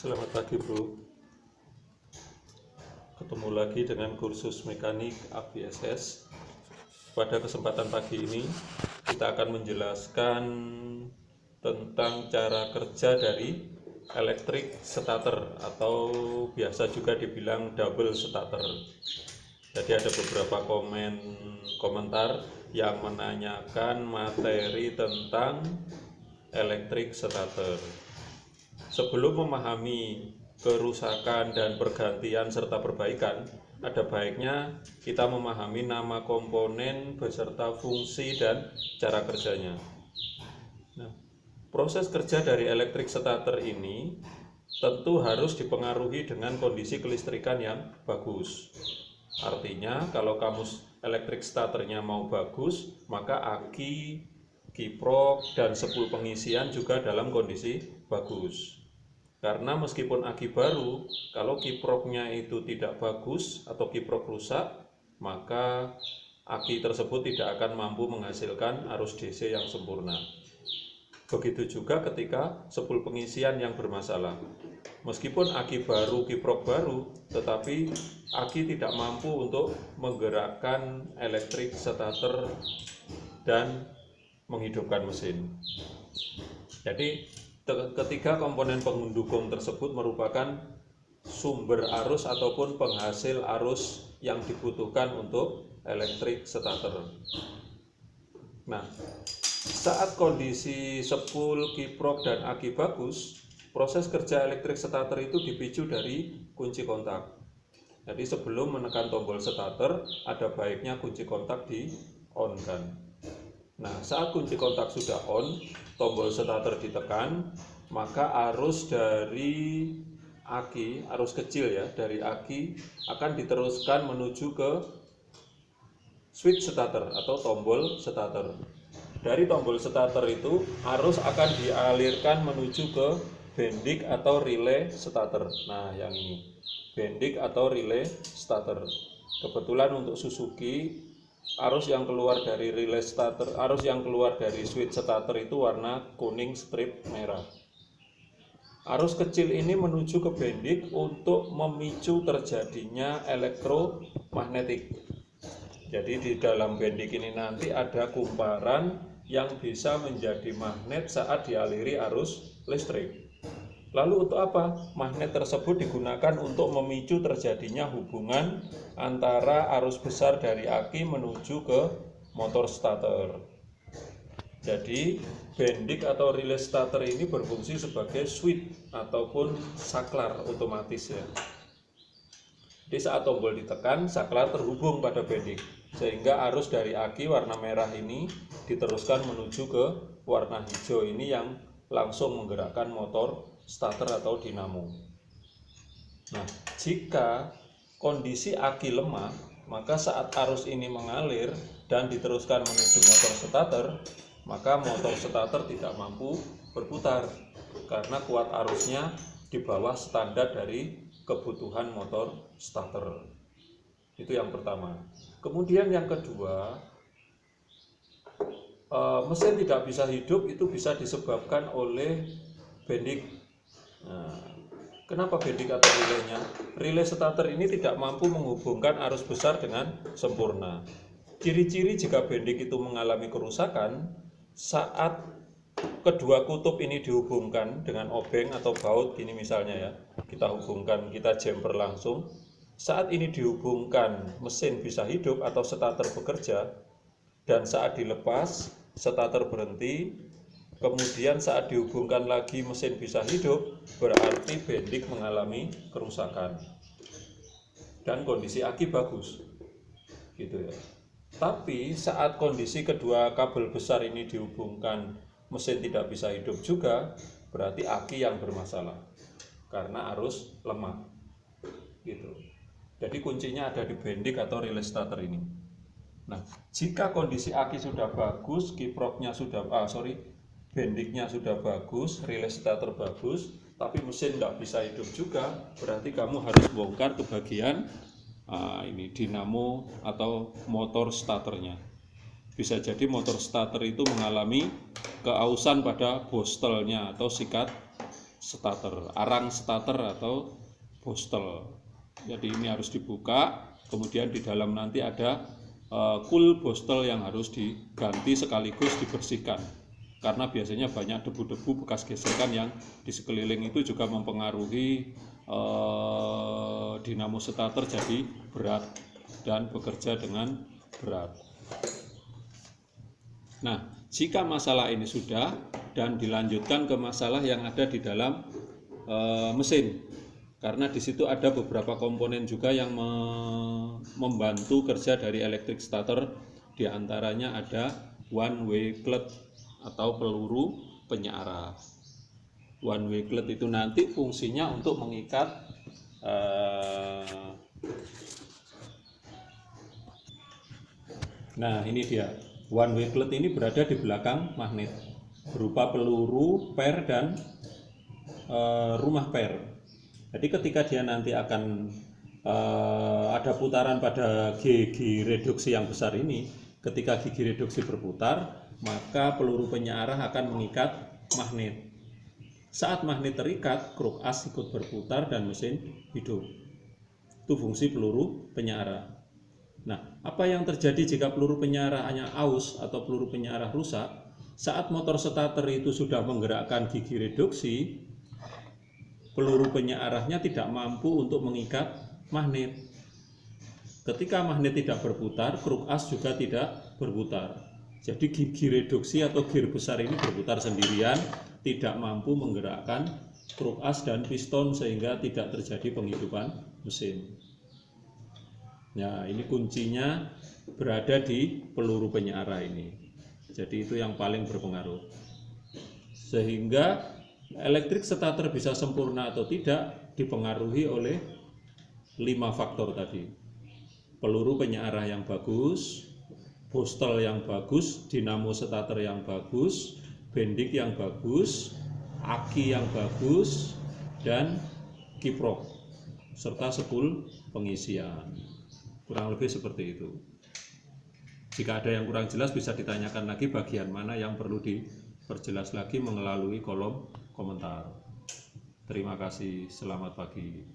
Selamat pagi bro, ketemu lagi dengan kursus mekanik ABSS. Pada kesempatan pagi ini kita akan menjelaskan tentang cara kerja dari electric starter atau biasa juga dibilang double starter. Jadi ada beberapa komentar yang menanyakan materi tentang electric starter. Sebelum memahami kerusakan dan pergantian serta perbaikan, ada baiknya kita memahami nama komponen beserta fungsi dan cara kerjanya. Nah, proses kerja dari electric starter ini tentu harus dipengaruhi dengan kondisi kelistrikan yang bagus. Artinya, kalau kamu electric starternya mau bagus, maka aki, kiprok, dan sepul pengisian juga dalam kondisi bagus. Karena meskipun aki baru, kalau kiproknya itu tidak bagus atau kiprok rusak, maka aki tersebut tidak akan mampu menghasilkan arus DC yang sempurna. Begitu juga ketika sepul pengisian yang bermasalah. Meskipun aki baru, kiprok baru, tetapi aki tidak mampu untuk menggerakkan electric starter dan menghidupkan mesin. Jadi ketiga komponen pendukung tersebut merupakan sumber arus ataupun penghasil arus yang dibutuhkan untuk electric starter. Nah, saat kondisi sepul, kiprok, dan aki bagus, proses kerja electric starter itu dipicu dari kunci kontak. Jadi sebelum menekan tombol starter, ada baiknya kunci kontak di-on-kan. Nah, saat kunci kontak sudah on, tombol starter ditekan, maka arus dari aki, arus kecil ya, dari aki akan diteruskan menuju ke switch starter atau tombol starter. Dari tombol starter itu, arus akan dialirkan menuju ke bendik atau relay starter. Nah, yang ini, bendik atau relay starter. Kebetulan untuk Suzuki, arus yang keluar dari relay starter, arus yang keluar dari switch starter itu warna kuning strip merah. Arus kecil ini menuju ke bendik untuk memicu terjadinya elektromagnetik. Jadi di dalam bendik ini nanti ada kumparan yang bisa menjadi magnet saat dialiri arus listrik. Lalu untuk apa? Magnet tersebut digunakan untuk memicu terjadinya hubungan antara arus besar dari aki menuju ke motor starter. Jadi bendik atau relay starter ini berfungsi sebagai switch ataupun saklar otomatis ya. Jadi saat tombol ditekan, saklar terhubung pada bendik, sehingga arus dari aki warna merah ini diteruskan menuju ke warna hijau ini yang langsung menggerakkan motor starter atau dinamo. Nah, jika kondisi aki lemah, maka saat arus ini mengalir dan diteruskan menuju motor starter, maka motor starter tidak mampu berputar karena kuat arusnya di bawah standar dari kebutuhan motor starter. Itu yang pertama. Kemudian yang kedua, mesin tidak bisa hidup itu bisa disebabkan oleh bendik. Nah, kenapa bendik atau relaynya? Relay starter ini tidak mampu menghubungkan arus besar dengan sempurna. Ciri-ciri jika bendik itu mengalami kerusakan saat kedua kutub ini dihubungkan dengan obeng atau baut, ini misalnya ya, kita hubungkan, kita jumper langsung. Saat ini dihubungkan, mesin bisa hidup atau starter bekerja, dan saat dilepas, starter berhenti. Kemudian saat dihubungkan lagi mesin bisa hidup, berarti bendik mengalami kerusakan dan kondisi aki bagus gitu ya. Tapi saat kondisi kedua kabel besar ini dihubungkan, mesin tidak bisa hidup juga, berarti aki yang bermasalah karena arus lemah gitu. Jadi kuncinya ada di bendik atau relay starter ini. Nah, jika kondisi aki sudah bagus, kiproknya sudah bendiknya sudah bagus, relay starter bagus, tapi mesin tidak bisa hidup juga, berarti kamu harus bongkar ke bagian ini dinamo atau motor starternya. Bisa jadi motor starter itu mengalami keausan pada bostelnya atau sikat starter, arang starter atau bostel. Jadi ini harus dibuka, kemudian di dalam nanti ada cool bostel yang harus diganti sekaligus dibersihkan, karena biasanya banyak debu-debu bekas gesekan yang di sekeliling itu juga mempengaruhi dinamo starter jadi berat dan bekerja dengan berat. Nah, jika masalah ini sudah dan dilanjutkan ke masalah yang ada di dalam mesin, karena di situ ada beberapa komponen juga yang membantu kerja dari electric starter. Di antaranya ada one way cloth atau peluru penyearah. One way cloth itu nanti fungsinya untuk mengikat nah ini dia, one way cloth ini berada di belakang magnet berupa peluru per dan rumah per. Jadi ketika dia nanti akan ada putaran pada gigi reduksi yang besar ini, ketika gigi reduksi berputar, maka peluru penyearah akan mengikat magnet. Saat magnet terikat, kruk as ikut berputar dan mesin hidup. Itu fungsi peluru penyearah. Nah, apa yang terjadi jika peluru penyearahnya aus atau peluru penyearah rusak? Saat motor starter itu sudah menggerakkan gigi reduksi, peluru penyearahnya tidak mampu untuk mengikat magnet. Ketika magnet tidak berputar, kruk as juga tidak berputar. Jadi gigi reduksi atau gear besar ini berputar sendirian, tidak mampu menggerakkan kruk as dan piston sehingga tidak terjadi penghidupan mesin. Nah, ini kuncinya berada di peluru penyearah ini. Jadi itu yang paling berpengaruh. Sehingga elektrik starter bisa sempurna atau tidak dipengaruhi oleh 5 faktor tadi. Peluru penyearah yang bagus, bostel yang bagus, dinamo starter yang bagus, bendik yang bagus, aki yang bagus, dan kiprok serta spool pengisian. Kurang lebih seperti itu. Jika ada yang kurang jelas bisa ditanyakan lagi bagian mana yang perlu diperjelas lagi melalui kolom komentar. Terima kasih, selamat pagi.